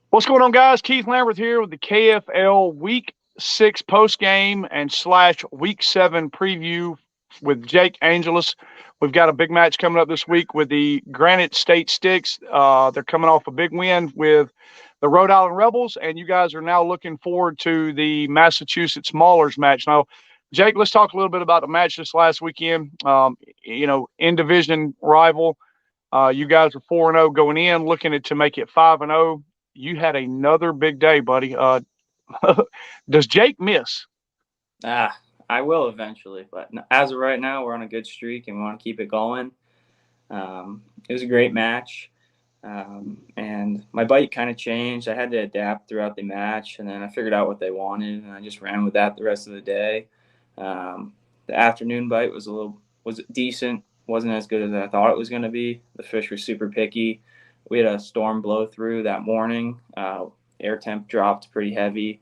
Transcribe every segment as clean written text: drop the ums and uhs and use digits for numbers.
What's going on, guys? Keith Lamberth here with the KFL Week 6 post game and slash Week 7 preview with Jake Angeles. We've got a big match coming up this week with the Granite State Sticks. They're coming off a big win with the Rhode Island Rebels, and you guys are now looking forward to the Massachusetts Maulers match. Now, Jake, let's talk a little bit about the match this last weekend. In division rival. You guys are 4-0 going in, looking to make it 5-0. You had another big day, buddy. Does Jake miss? Ah, I will eventually, but as of right now, we're on a good streak and we want to keep it going. It was a great match, and my bite kind of changed. I had to adapt throughout the match, and then I figured out what they wanted, and I just ran with that the rest of the day. The afternoon bite was decent. Wasn't as good as I thought it was going to be. The fish were super picky. We had a storm blow through that morning. Air temp dropped pretty heavy.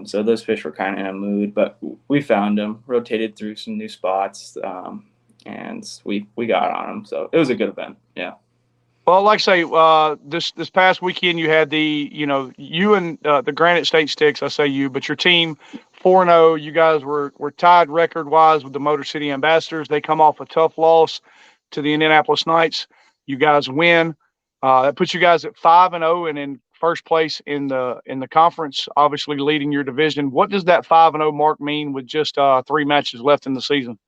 So those fish were kind of in a mood, but we found them, rotated through some new spots, and we got on them. So it was a good event. Yeah. Well, like I say, this past weekend you had you and the Granite State Sticks. I say you, but your team 4-0. You guys were tied record wise with the Motor City Ambassadors. They come off a tough loss to the Indianapolis Knights. You guys win. That puts you guys at 5-0 and in first place in the conference, obviously leading your division. What does that 5-0 mark mean with just 3 matches left in the season?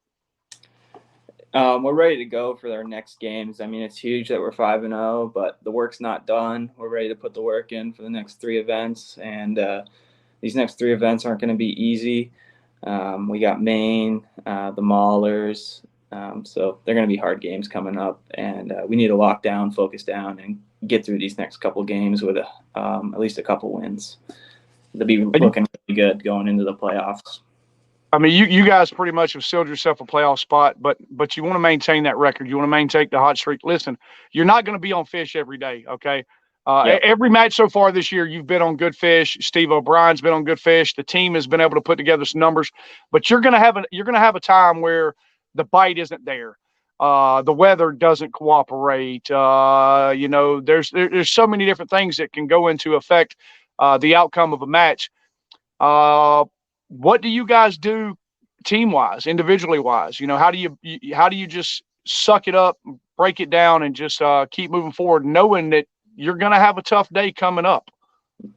We're ready to go for our next games. I mean, it's huge that we're 5-0, but the work's not done. We're ready to put the work in for the next 3 events, and these next 3 events aren't going to be easy. We got Maine, the Maulers, so they're going to be hard games coming up, and we need to lock down, focus down, and get through these next couple games with at least a couple wins. They'll be looking really good going into the playoffs. I mean, you guys pretty much have sealed yourself a playoff spot, but you want to maintain that record. You want to maintain the hot streak. Listen, you're not going to be on fish every day, okay? Yep. Every match so far this year, you've been on good fish. Steve O'Brien's been on good fish. The team has been able to put together some numbers, but you're going to have a time where the bite isn't there. The weather doesn't cooperate. There's so many different things that can go into affect the outcome of a match. What do you guys do team wise, individually wise? How do you just suck it up, break it down, and just keep moving forward, knowing that you're going to have a tough day coming up?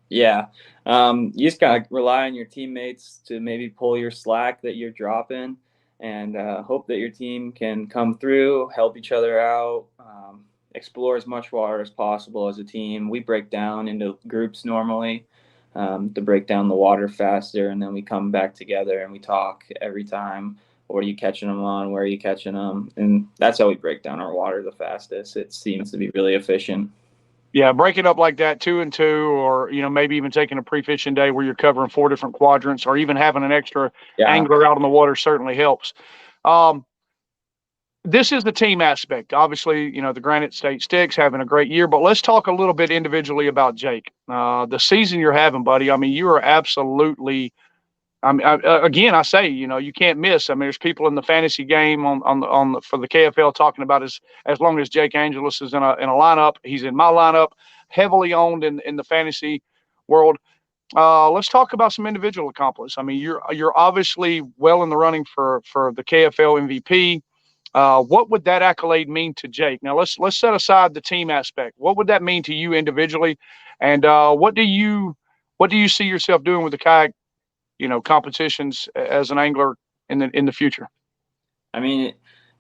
Yeah. You just got to rely on your teammates to maybe pull your slack that you're dropping, and hope that your team can come through, help each other out, explore as much water as possible as a team. We break down into groups normally, to break down the water faster, and then we come back together and we talk every time. What are you catching them on? Where are you catching them? And that's how we break down our water the fastest. It seems to be really efficient. Yeah, breaking up like that, 2 and 2, or maybe even taking a pre-fishing day where you're covering 4 different quadrants, or even having an extra Yeah. angler out on the water certainly helps. Um, this is the team aspect. Obviously, the Granite State Sticks having a great year, but let's talk a little bit individually about Jake. The season you're having, buddy. I mean, you are absolutely. Again, I say, you can't miss. I mean, there's people in the fantasy game for the KFL talking about as long as Jake Angeles is in a lineup, he's in my lineup, heavily owned in the fantasy world. Let's talk about some individual accomplishments. I mean, you're obviously well in the running for the KFL MVP. What would that accolade mean to Jake? Now let's set aside the team aspect. What would that mean to you individually, and what do you see yourself doing with the kayak, competitions as an angler in the future? I mean,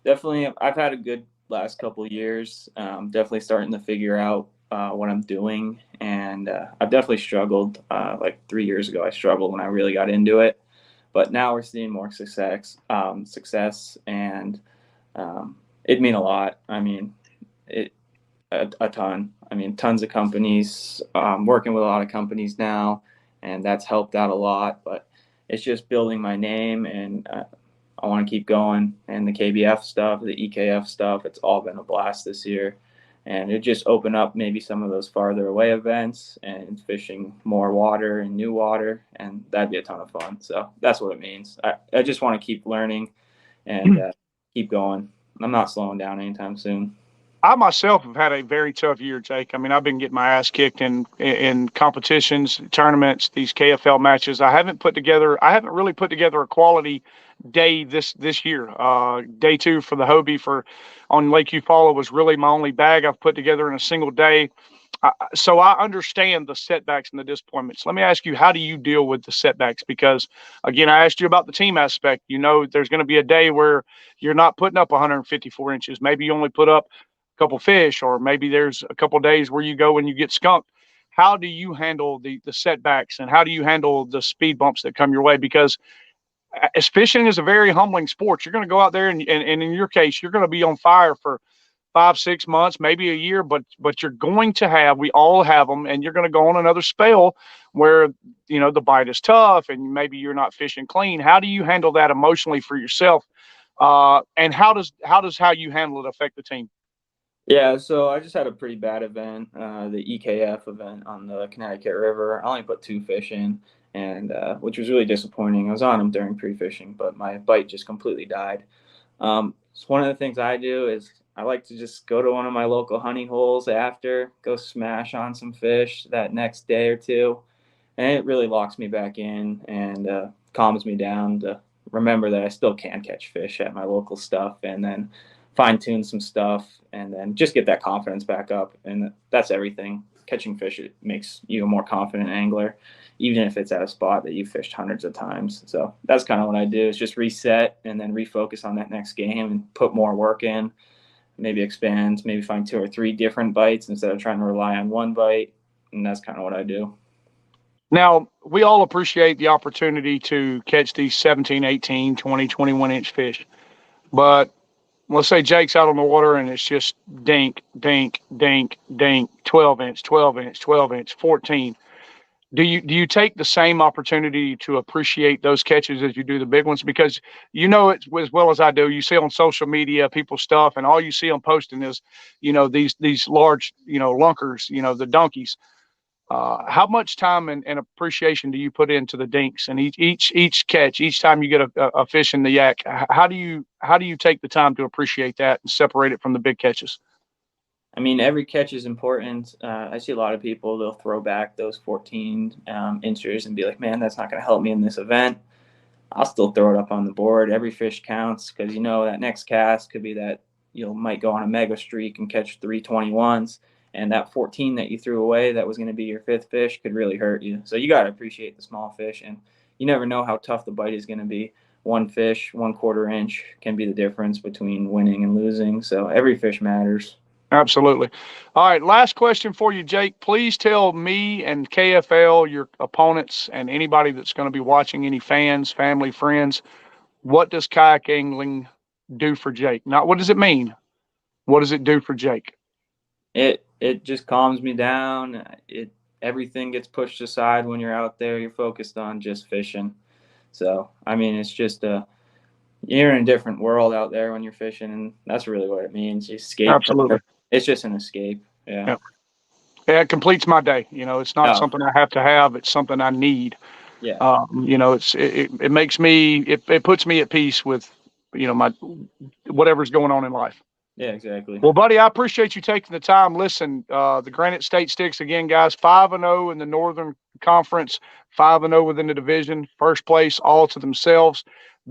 definitely, I've had a good last couple of years. Definitely starting to figure out what I'm doing, and I've definitely struggled. Like 3 years ago, I struggled when I really got into it, but now we're seeing more success, and it mean a lot. I mean, it a ton. I mean, tons of companies. Working with a lot of companies now, and that's helped out a lot. But it's just building my name, and I want to keep going. And the KBF stuff, the EKF stuff, it's all been a blast this year. And it just opened up maybe some of those farther away events and fishing more water and new water. And that'd be a ton of fun. So that's what it means. I just want to keep learning and keep going. I'm not slowing down anytime soon. I myself have had a very tough year, Jake. I mean, I've been getting my ass kicked in competitions, tournaments, these KFL matches. I haven't really put together a quality day this year. Day two for the Hobie for on Lake Eufaula was really my only bag I've put together in a single day. So I understand the setbacks and the disappointments. Let me ask you, how do you deal with the setbacks? Because again, I asked you about the team aspect. You know, there's going to be a day where you're not putting up 154 inches. Maybe you only put up a couple fish, or maybe there's a couple days where you go and you get skunked. How do you handle the setbacks, and how do you handle the speed bumps that come your way? Because as fishing is a very humbling sport. You're going to go out there and in your case, you're going to be on fire for 5 6 months, maybe a year, but you're going to have, we all have them, and you're going to go on another spell where the bite is tough and maybe you're not fishing clean. How do you handle that emotionally for yourself? And how you handle it affect the team? Yeah, so I just had a pretty bad event, the EKF event on the Connecticut River. I only put 2 fish in, and which was really disappointing. I was on them during pre-fishing, but my bite just completely died. So one of the things I do is I like to just go to one of my local honey holes after, go smash on some fish that next day or two, and it really locks me back in and calms me down to remember that I still can catch fish at my local stuff, and then fine tune some stuff, and then just get that confidence back up. And that's everything. Catching fish, it makes you a more confident angler, even if it's at a spot that you've fished hundreds of times. So that's kind of what I do, is just reset and then refocus on that next game and put more work in, maybe expand, maybe find 2 or 3 different bites instead of trying to rely on one bite. And that's kind of what I do. Now, we all appreciate the opportunity to catch these 17, 18, 20, 21-inch fish, but let's say Jake's out on the water and it's just dink, dink, dink, dink, 12 inch, 12 inch, 12 inch, 14. Do you take the same opportunity to appreciate those catches as you do the big ones? Because you know it as well as I do. You see on social media people's stuff, and all you see them posting is, these large, lunkers, the donkeys. How much time and appreciation do you put into the dinks and each catch, each time you get a fish in the yak? How do you take the time to appreciate that and separate it from the big catches? I mean, every catch is important. I see a lot of people, they'll throw back those 14 inches and be like, man, that's not going to help me in this event. I'll still throw it up on the board. Every fish counts, because that next cast could be that you might go on a mega streak and catch 321s. And that 14 that you threw away that was going to be your 5th fish could really hurt you. So you got to appreciate the small fish. And you never know how tough the bite is going to be. One fish, 1/4 inch can be the difference between winning and losing. So every fish matters. Absolutely. All right. Last question for you, Jake. Please tell me and KFL, your opponents, and anybody that's going to be watching, any fans, family, friends, what does kayak angling do for Jake? Not what does it mean? What does it do for Jake? It just calms me down. Everything gets pushed aside when you're out there. You're focused on just fishing. So I mean, it's just you're in a different world out there when you're fishing, and that's really what it means. You escape. Absolutely. It's just an escape. Yeah. Yeah. Yeah, it completes my day. It's not Oh, something I have to have. It's something I need. yeah. It makes me, it puts me at peace with, my whatever's going on in life. Yeah, exactly. Well, buddy, I appreciate you taking the time. Listen, the Granite State Sticks again, guys, 5-0 in the Northern Conference, 5-0 within the division, first place all to themselves.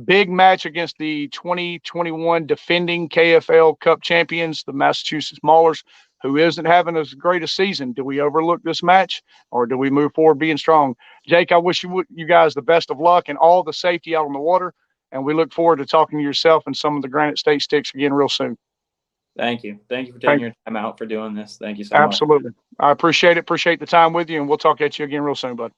Big match against the 2021 defending KFL Cup champions, the Massachusetts Maulers, who isn't having as great a season. Do we overlook this match, or do we move forward being strong? Jake, I wish you guys the best of luck and all the safety out on the water, and we look forward to talking to yourself and some of the Granite State Sticks again real soon. Thank you. Thank you for taking Thank your time out for doing this. Thank you so much. Absolutely. I appreciate it. Appreciate the time with you, and we'll talk at you again real soon, bud.